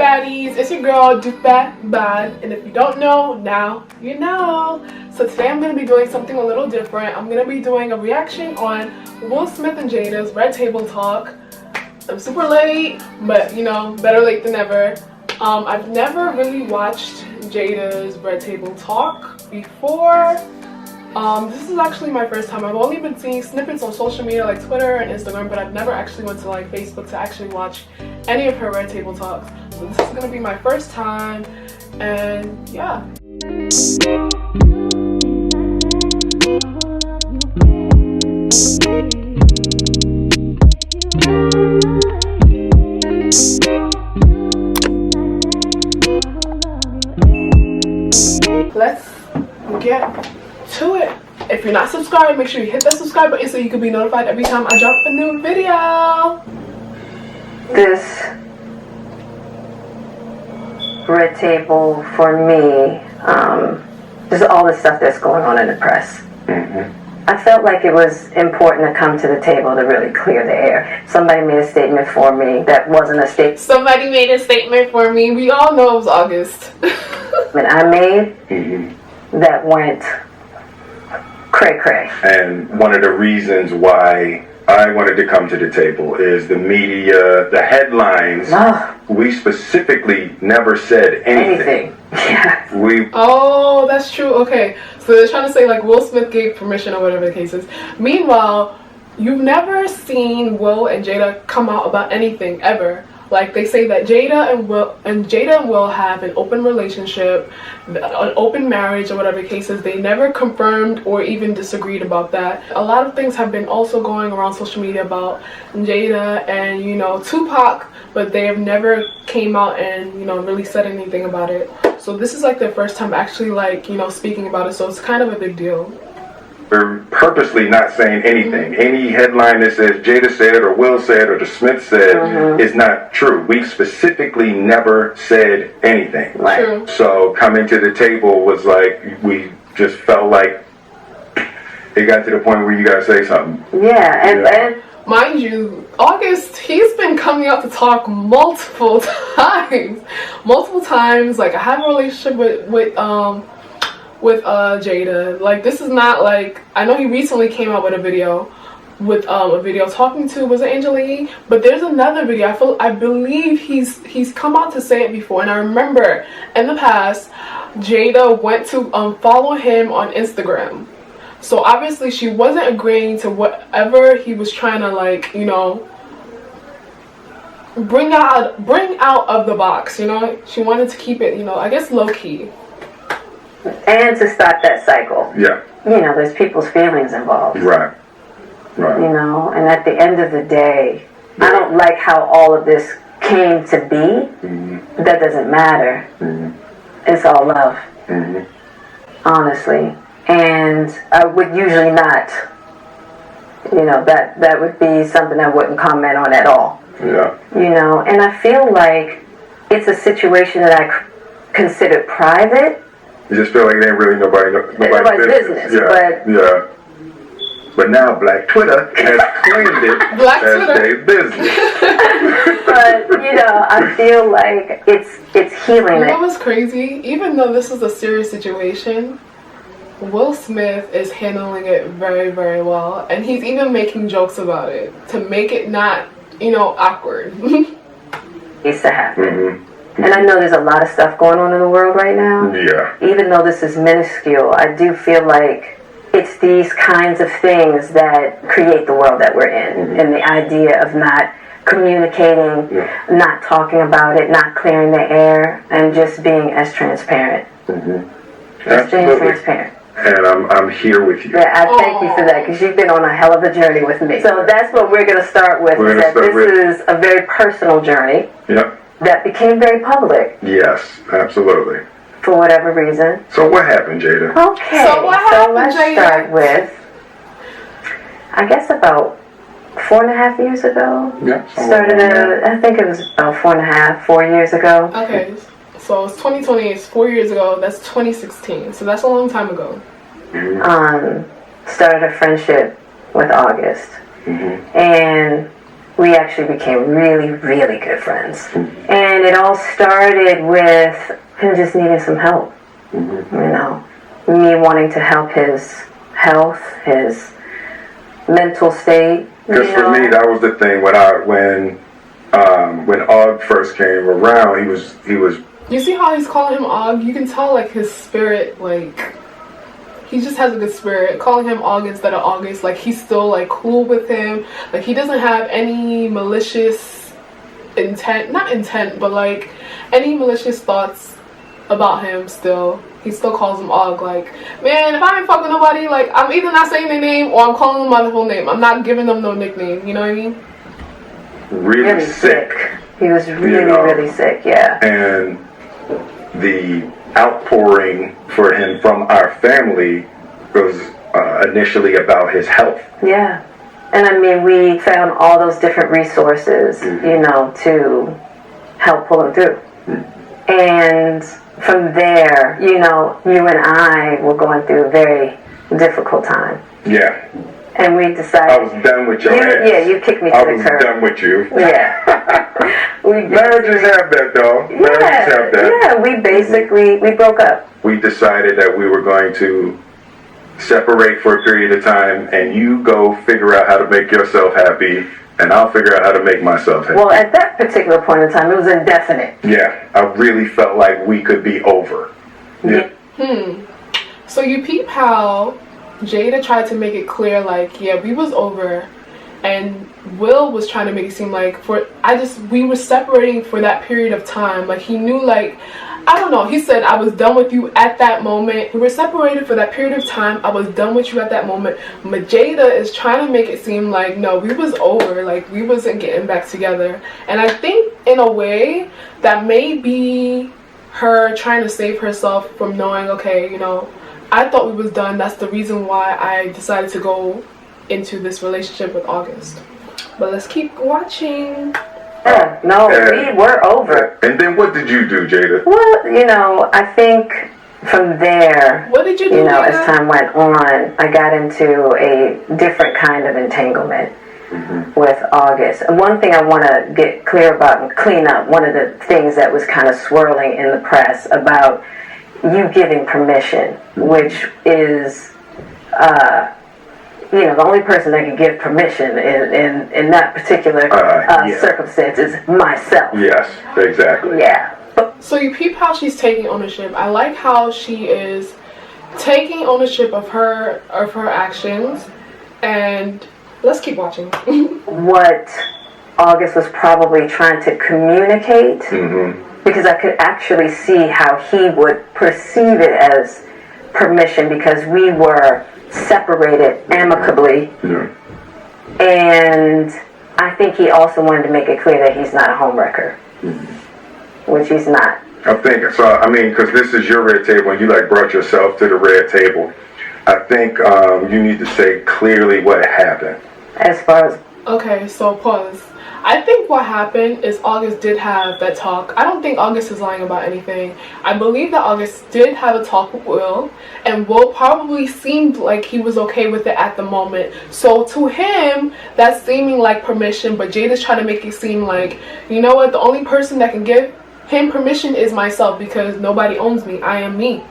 Gbaddies, it's your girl Bad, and if you don't know, now you know. So today I'm going to be doing something a little different. I'm going to be doing a reaction on Will Smith and Jada's Red Table Talk. I'm super late, but you know, better late than never. I've never really watched Jada's Red Table Talk before. This is actually my first time. I've only been seeing snippets on social media like Twitter and Instagram, but I've never actually went to like Facebook to actually watch any of her Red Table Talks. So this is gonna be my first time, and yeah. Let's get to it. If you're not subscribed, make sure you hit that subscribe button so you can be notified every time I drop a new video. This Red Table for me, just all the stuff that's going on in the press. I felt like it was important to come to the table to really clear the air. Somebody made a statement for me that wasn't a statement. Somebody made a statement for me. We all know it was August. And I made that went cray cray. And one of the reasons why I wanted to come to the table is the media, the headlines. We specifically never said anything. Yeah. Oh, that's true. Okay, so they're trying to say like Will Smith gave permission or whatever the case is. Meanwhile, you've never seen Will and Jada come out about anything ever. Like they say that Jada and Will have an open relationship, an open marriage or whatever the case is. They never confirmed or even disagreed about that. A lot of things have been also going around social media about Jada and, you know, Tupac, but they have never came out and, you know, really said anything about it. So this is like their first time actually like, you know, speaking about it. So it's kind of a big deal. We're purposely not saying anything. Any headline that says Jada said or Will said or the Smith said is not true. We specifically never said anything. True. So coming to the table was like, we just felt like it got to the point where you gotta say something. Yeah, and mind you, August, he's been coming out to talk multiple times. Like I have a relationship with Jada. Like this is not like, I know he recently came out with a video talking to, was it Angela? But there's another video, I believe he's come out to say it before, and I remember in the past Jada went to follow him on Instagram. So obviously she wasn't agreeing to whatever he was trying to, like, you know, bring out of the box, you know. She wanted to keep it, you know, I guess low-key. And to stop that cycle. Yeah. You know, there's people's feelings involved. Right. You know, and at the end of the day, I don't like how all of this came to be. That doesn't matter. It's all love. Honestly. And I would usually not, you know, that would be something I wouldn't comment on at all. Yeah. You know, and I feel like it's a situation that I consider private. You just feel like it ain't really nobody's business. Yeah. But now Black Twitter has claimed it as their business. But you know, I feel like it's healing. You know what's crazy? Even though this is a serious situation, Will Smith is handling it very, very well, and he's even making jokes about it to make it not, you know, awkward. Needs to happen. And I know there's a lot of stuff going on in the world right now. Yeah. Even though this is minuscule, I do feel like it's these kinds of things that create the world that we're in. And the idea of not communicating, not talking about it, not clearing the air, and just being as transparent. Just being transparent. And I'm here with you. Yeah, I thank you for that, because you've been on a hell of a journey with me. So that's what we're going to start with. This is a very personal journey. Yep. That became very public. Yes, absolutely. For whatever reason. So what happened, Jada? Okay. So let's start with, I guess about 4.5 years ago. Yeah. I think it was about 4 years ago. Okay. So it's 2020, it's 4 years ago, that's 2016. So that's a long time ago. Started a friendship with August. And we actually became really, really good friends. And it all started with him just needing some help. You know, me wanting to help his health, his mental state. Because for me, that was the thing. When Og first came around, he was. You see how he's calling him Og? You can tell, like, his spirit, like, he just has a good spirit. Calling him Og instead of August, like, he's still, like, cool with him. Like, he doesn't have any malicious intent, not intent, but, like, any malicious thoughts about him still. He still calls him Og. Like, man, if I ain't fucking nobody, like, I'm either not saying their name or I'm calling them by the whole name. I'm not giving them no nickname, you know what I mean? Really sick. He was really, really sick, yeah. And the outpouring for him from our family was initially about his health. Yeah. And I mean, we found all those different resources, you know, to help pull him through. And from there, you know, you and I were going through a very difficult time. Yeah. And we decided... I was done with your ass. Yeah, you kicked me to the curb. I was done with you. Yeah. Marriages have that, though. Marriages have that. Yeah, we basically, we broke up. We decided that we were going to separate for a period of time, and you go figure out how to make yourself happy, and I'll figure out how to make myself happy. Well, at that particular point in time, it was indefinite. Yeah, I really felt like we could be over. Yeah. So you peep how Jada tried to make it clear, like, yeah, we was over, and Will was trying to make it seem like we were separating for that period of time. Like, he knew, like, I don't know, he said, I was done with you at that moment. We were separated for that period of time. I was done with you at that moment. But Jada is trying to make it seem like, no, we was over. Like, we wasn't getting back together. And I think, in a way, that may be her trying to save herself from knowing, okay, you know, I thought we was done. That's the reason why I decided to go into this relationship with August. But let's keep watching. Yeah, no, we were over. And then what did you do, Jada? Well, you know, I think from there, what did you do, you know, Jada? as time went on, I got into a different kind of entanglement with August. And one thing I want to get clear about and clean up, one of the things that was kind of swirling in the press about you giving permission, which is, you know, the only person that can give permission in that particular circumstance is myself. Yes, exactly. Yeah. So you peep how she's taking ownership. I like how she is taking ownership of her actions, and let's keep watching. What August was probably trying to communicate, because I could actually see how he would perceive it as permission, because we were separated amicably, and I think he also wanted to make it clear that he's not a homewrecker, which he's not. I think so. I mean, because this is your red table, and you like brought yourself to the red table. I think you need to say clearly what happened. As far as okay, so pause. I think what happened is August did have that talk. I don't think August is lying about anything. I believe that August did have a talk with Will, and Will probably seemed like he was okay with it at the moment. So to him, that's seeming like permission, but Jada's trying to make it seem like, you know what, the only person that can give him permission is myself, because nobody owns me. I am me.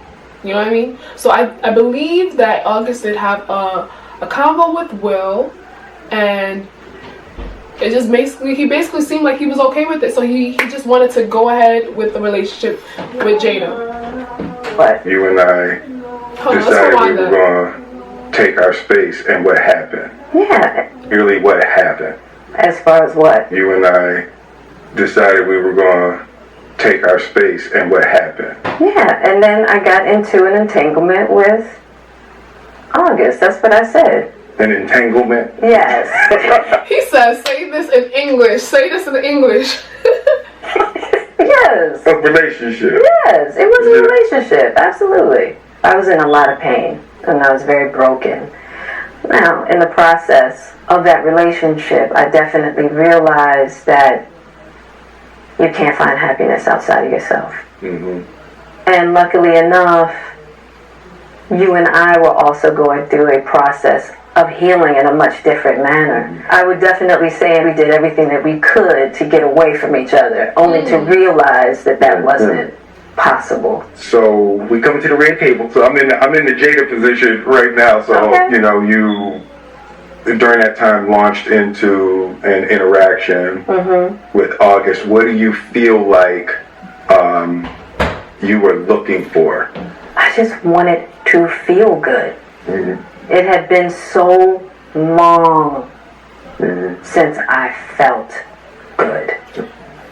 You know what I mean? So I believe that August did have a convo with Will, and it just he basically seemed like he was okay with it, so he just wanted to go ahead with the relationship with Jada. But you and I decided we were going to take our space, and what happened? Yeah. Really, what happened? As far as what? You and I decided we were going to take our space, and what happened? Yeah, and then I got into an entanglement with August. That's what I said. An entanglement? Yes. He says, say this in English. Say this in English. Yes. A relationship. Yes, it was a relationship. Absolutely. I was in a lot of pain, and I was very broken. Now, in the process of that relationship, I definitely realized that you can't find happiness outside of yourself. And luckily enough, you and I were also going through a process of healing in a much different manner. I would definitely say we did everything that we could to get away from each other, only to realize that that wasn't possible. So we come to the red table. So I'm in the Jada position right now. So you know, you during that time launched into an interaction with August. What do you feel like you were looking for? I just wanted to feel good. It had been so long since I felt good.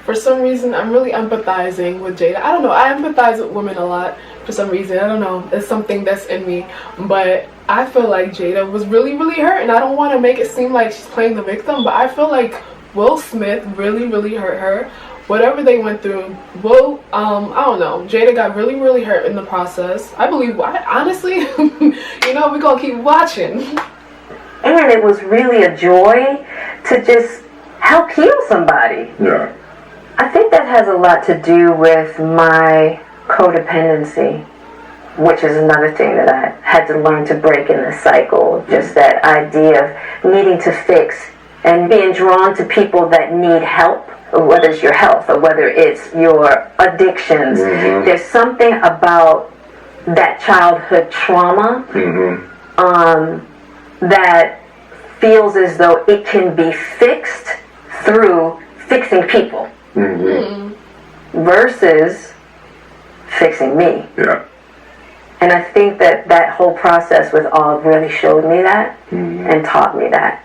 For some reason, I'm really empathizing with Jada. I don't know. I empathize with women a lot for some reason. I don't know. It's something that's in me. But I feel like Jada was really, really hurt. And I don't want to make it seem like she's playing the victim. But I feel like Will Smith really, really hurt her. Whatever they went through, Will, I don't know. Jada got really, really hurt in the process. I believe, honestly, you know, we're going to keep watching. And it was really a joy to just help heal somebody. Yeah. I think that has a lot to do with my codependency, which is another thing that I had to learn to break in this cycle. Just that idea of needing to fix and being drawn to people that need help, whether it's your health or whether it's your addictions. There's something about that childhood trauma that feels as though it can be fixed through fixing people. Versus fixing me. Yeah. And I think that that whole process with Aug really showed me that and taught me that.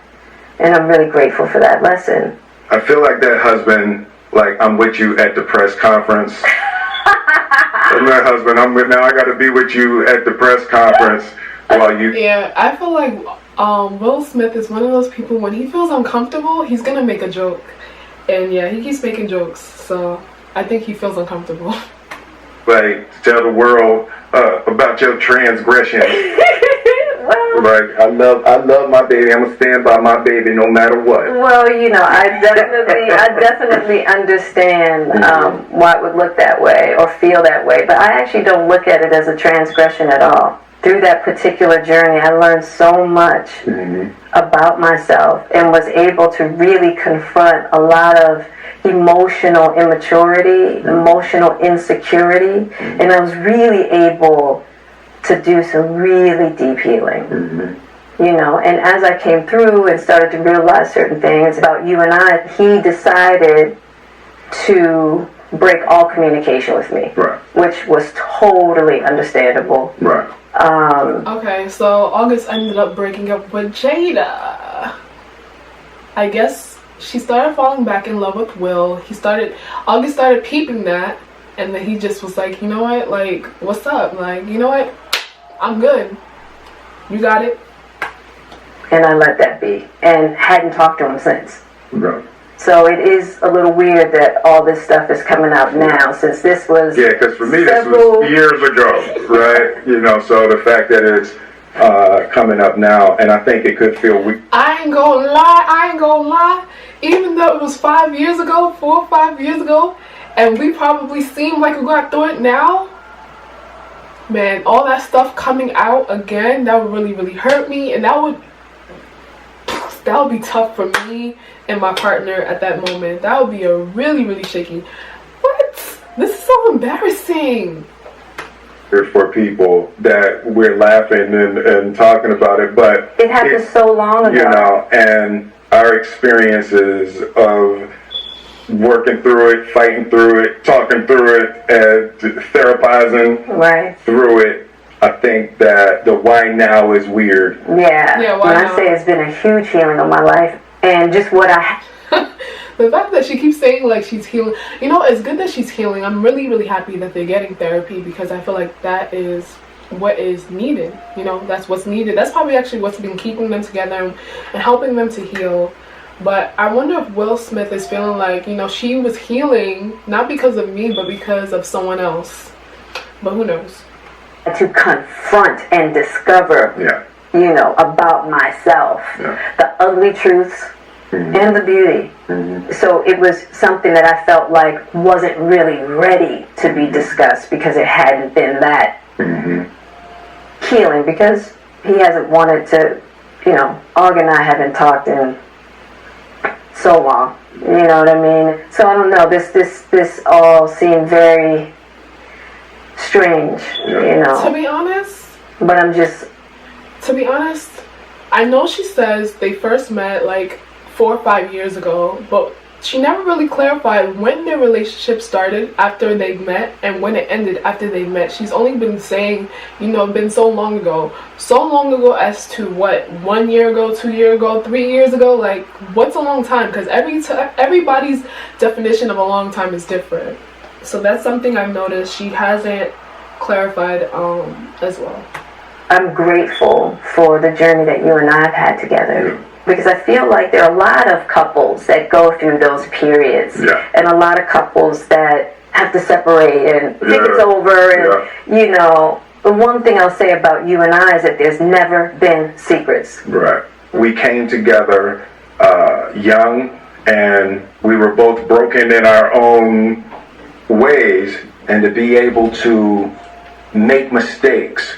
And I'm really grateful for that lesson. I feel like that husband, like I'm with you at the press conference. I'm that husband, now I gotta be with you at the press conference while you... Yeah, I feel like Will Smith is one of those people, when he feels uncomfortable, he's gonna make a joke. And yeah, he keeps making jokes, so I think he feels uncomfortable. Like, tell the world about your transgression. Well, Like, I love my baby. I'm gonna stand by my baby no matter what. well, you know, I definitely understand why it would look that way or feel that way, but I actually don't look at it as a transgression at all. Through that particular journey, I learned so much about myself and was able to really confront a lot of emotional immaturity, emotional insecurity, and I was really able to do some really deep healing. You know, and as I came through and started to realize certain things about you and I, he decided to break all communication with me, which was totally understandable. Okay, so August ended up breaking up with Jada. I guess she started falling back in love with Will. August started peeping that, and then he just was like, you know what, like, what's up? Like, you know what, I'm good. You got it. And I let that be, and hadn't talked to him since. So it is a little weird that all this stuff is coming out now, since this was... Yeah, because for me, this was years ago, right? You know, so the fact that it's coming up now, and I think it could feel weak. I ain't gonna lie. Even though it was 4 or 5 years ago, and we probably seem like we got through it now, man, all that stuff coming out again, that would really, really hurt me, and that would be tough for me and my partner at that moment. That would be a really, really shaky. What? This is so embarrassing. For people that we're laughing and talking about it, but it happened so long ago. You know, and our experiences of working through it, fighting through it, talking through it, and therapizing through it. I think that the why now is weird. Yeah, when I say it's been a huge healing of my life, and just what the fact that she keeps saying like she's healing, you know, it's good that she's healing. I'm really, really happy that they're getting therapy, because I feel like that is what is needed. You know, that's what's needed. That's probably actually what's been keeping them together and helping them to heal. But I wonder if Will Smith is feeling like, you know, she was healing not because of me, but because of someone else. But who knows? To confront and discover, you know, about myself, the ugly truths and the beauty. So it was something that I felt like wasn't really ready to be discussed, because it hadn't been that healing, because he hasn't wanted to you know, Og and I haven't talked in so long. You know what I mean? So I don't know. This all seemed very strange. You know. To be honest. But I'm just. To be honest, I know she says they first met like 4 or 5 years ago, but she never really clarified when their relationship started after they met and when it ended after they met. She's only been saying, you know, been so long ago as to what, 1 year ago, 2 years ago, 3 years ago. Like, what's a long time? Because everybody's definition of a long time is different. So that's something I've noticed she hasn't clarified as well. I'm grateful for the journey that you and I have had together. Because I feel like there are a lot of couples that go through those periods. And a lot of couples that have to separate and think it's over. And, you know, the one thing I'll say about you and I is that there's never been secrets. Right. We came together young, and we were both broken in our own ways. And to be able to make mistakes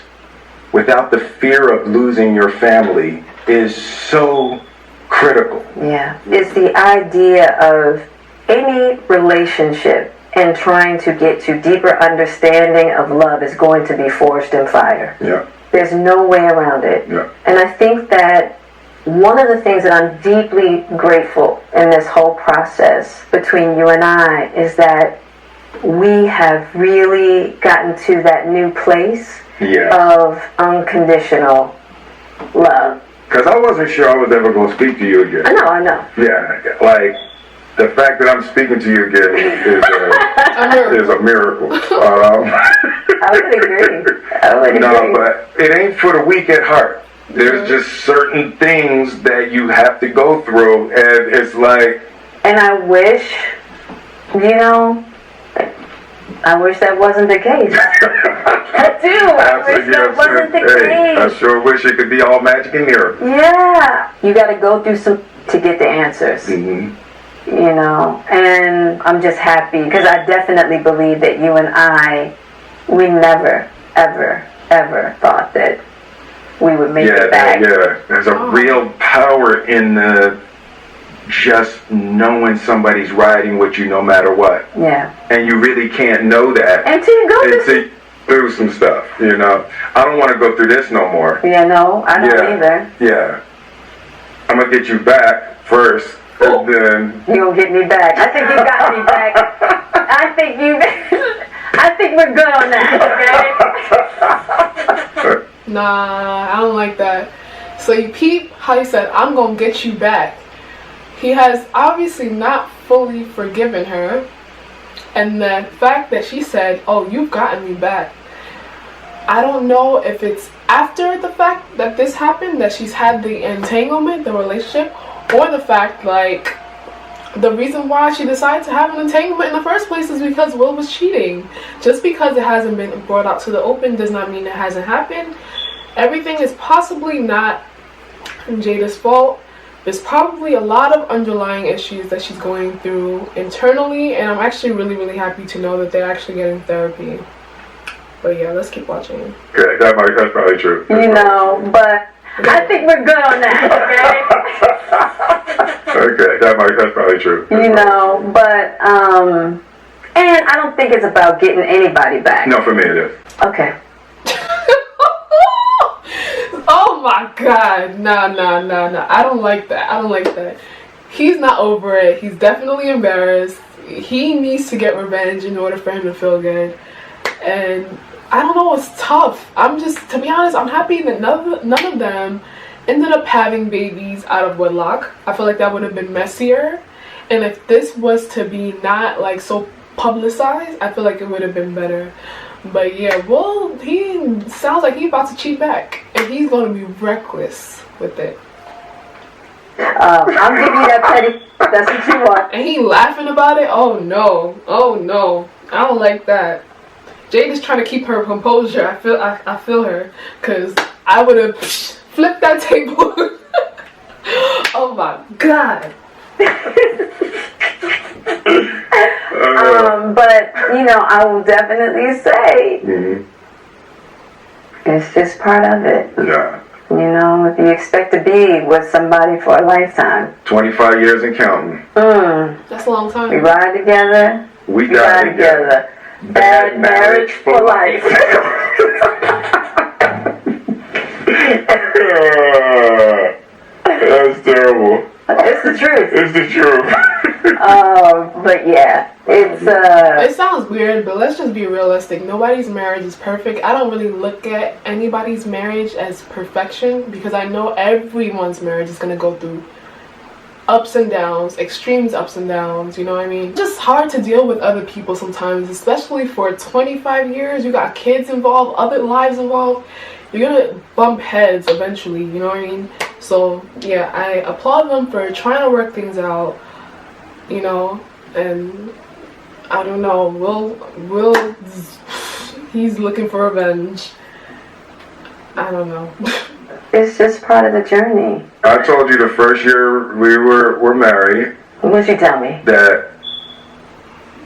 without the fear of losing your family is so critical. Yeah. It's the idea of any relationship and trying to get to deeper understanding of love is going to be forged in fire. Yeah. There's no way around it. Yeah. And I think that one of the things that I'm deeply grateful in this whole process between you and I is that we have really gotten to that new place of unconditional love. Because I wasn't sure I was ever going to speak to you again. I know. Yeah, like, the fact that I'm speaking to you again is a miracle. I would agree. No, but it ain't for the weak at heart. There's just certain things that you have to go through, and it's like... And I wish, you know, that wasn't the case. I do. I wish that wasn't the case. I sure wish it could be all magic and miracle. Yeah. You got to go through some to get the answers. You know, and I'm just happy because I definitely believe that you and I, we never, ever, ever thought that we would make it back. Yeah, there's a real power in the just knowing somebody's riding with you no matter what. Yeah. And you really can't know that until you go through some stuff, you know. I don't want to go through this no more. Yeah, no, I don't either. Yeah. I'm going to get you back first, and then... You're going to get me back. I think you got me back. I think we're good on that, okay? Nah, I don't like that. So you peep how he said, I'm going to get you back. He has obviously not fully forgiven her. And the fact that she said, oh, you've gotten me back. I don't know if it's after the fact that this happened, that she's had the entanglement, the relationship, or the fact, like, the reason why she decided to have an entanglement in the first place is because Will was cheating. Just because it hasn't been brought out to the open does not mean it hasn't happened. Everything is possibly not Jada's fault. There's probably a lot of underlying issues that she's going through internally, and I'm actually really, really happy to know that they're actually getting therapy. But yeah, let's keep watching. Okay, that's probably true. You know, but I think we're good on that, okay? Okay, that's probably true. You know, but, and I don't think it's about getting anybody back. No, for me it is. Okay. Oh my god, nah. I don't like that. He's not over it. He's definitely embarrassed. He needs to get revenge in order for him to feel good. And I don't know, it's tough. To be honest, I'm happy that none of them ended up having babies out of wedlock. I feel like that would have been messier. And if this was to be not like so publicized, I feel like it would have been better. But yeah, well, he sounds like he's about to cheat back, and he's going to be reckless with it. I'll give you that petty. That's what you want. And he laughing about it? Oh no. I don't like that. Jada's trying to keep her composure. I feel her, because I would have flipped that table. Oh my god. But you know, I will definitely say it's just part of it. Yeah. You know, you expect to be with somebody for a lifetime. 25 years and counting. That's a long time. We ride together. We die together. Bad marriage for life. That's terrible. It's the truth. It's the truth. But yeah, it's It sounds weird, but let's just be realistic. Nobody's marriage is perfect. I don't really look at anybody's marriage as perfection because I know everyone's marriage is gonna go through ups and downs, extremes ups and downs, you know what I mean? It's just hard to deal with other people sometimes, especially for 25 years. You got kids involved, other lives involved. You're gonna bump heads eventually, you know what I mean? So yeah, I applaud them for trying to work things out, you know, and I don't know, Will he's looking for revenge. I don't know. it's just part of the journey. I told you the first year we were married. What'd you tell me? That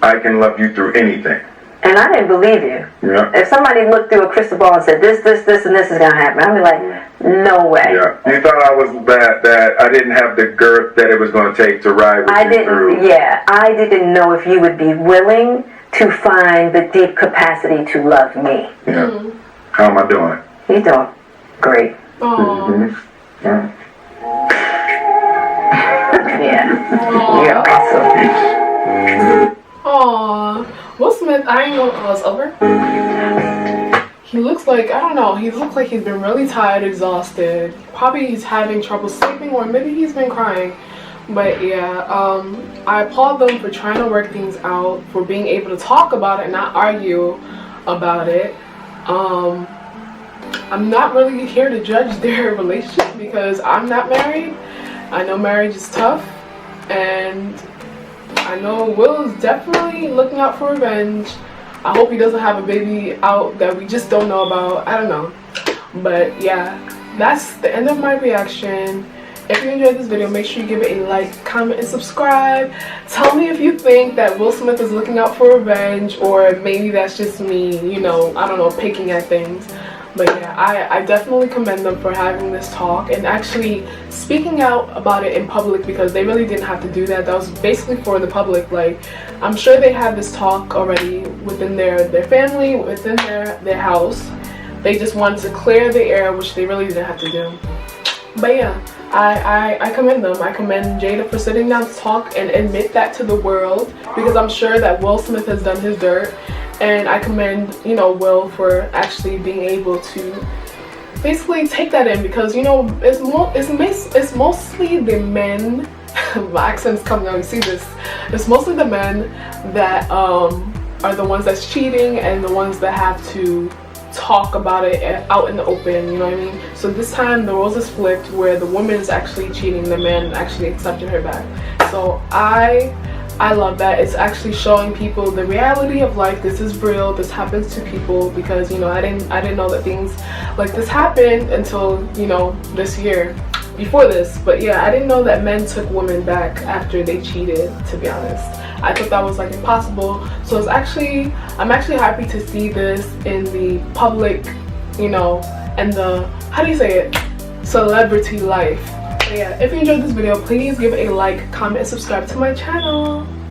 I can love you through anything. And I didn't believe you. Yeah. If somebody looked through a crystal ball and said this, and this is gonna happen, I'd be like, no way. Yeah. You thought I was that I didn't have the girth that it was going to take to ride with you through. Yeah, I didn't know if you would be willing to find the deep capacity to love me. Yeah. Mm-hmm. How am I doing? You're doing great. Aww. Mm-hmm. Yeah. You're awesome. Aww. Will Smith, I ain't gonna call us over. He looks like, I don't know, he looks like he's been really tired, exhausted. Probably he's having trouble sleeping, or maybe he's been crying. But yeah, I applaud them for trying to work things out, for being able to talk about it, not argue about it. I'm not really here to judge their relationship because I'm not married. I know marriage is tough, and I know Will is definitely looking out for revenge. I hope he doesn't have a baby out that we just don't know about. I don't know. But yeah, that's the end of my reaction. If you enjoyed this video, make sure you give it a like, comment, and subscribe. Tell me if you think that Will Smith is looking out for revenge, or maybe that's just me, you know, I don't know, picking at things. But yeah, I definitely commend them for having this talk and actually speaking out about it in public, because they really didn't have to do that. That was basically for the public. Like, I'm sure they had this talk already within their family, within their house. They just wanted to clear the air, which they really didn't have to do. But yeah, I commend them. I commend Jada for sitting down to talk and admit that to the world, because I'm sure that Will Smith has done his dirt. And I commend, you know, Will for actually being able to basically take that in, because, you know, it's mostly the men. My accent's coming out, you see this. It's mostly the men that are the ones that's cheating and the ones that have to talk about it out in the open, you know what I mean? So this time the roles is flipped, where the woman is actually cheating, the man actually accepted her back. So I love that. It's actually showing people the reality of life. This is real. This happens to people, because, you know, I didn't know that things like this happened until, you know, this year, before this. But yeah, I didn't know that men took women back after they cheated, to be honest. I thought that was like impossible. So I'm actually happy to see this in the public, you know, and the, how do you say it, celebrity life. So yeah, if you enjoyed this video, please give it a like, comment, and subscribe to my channel.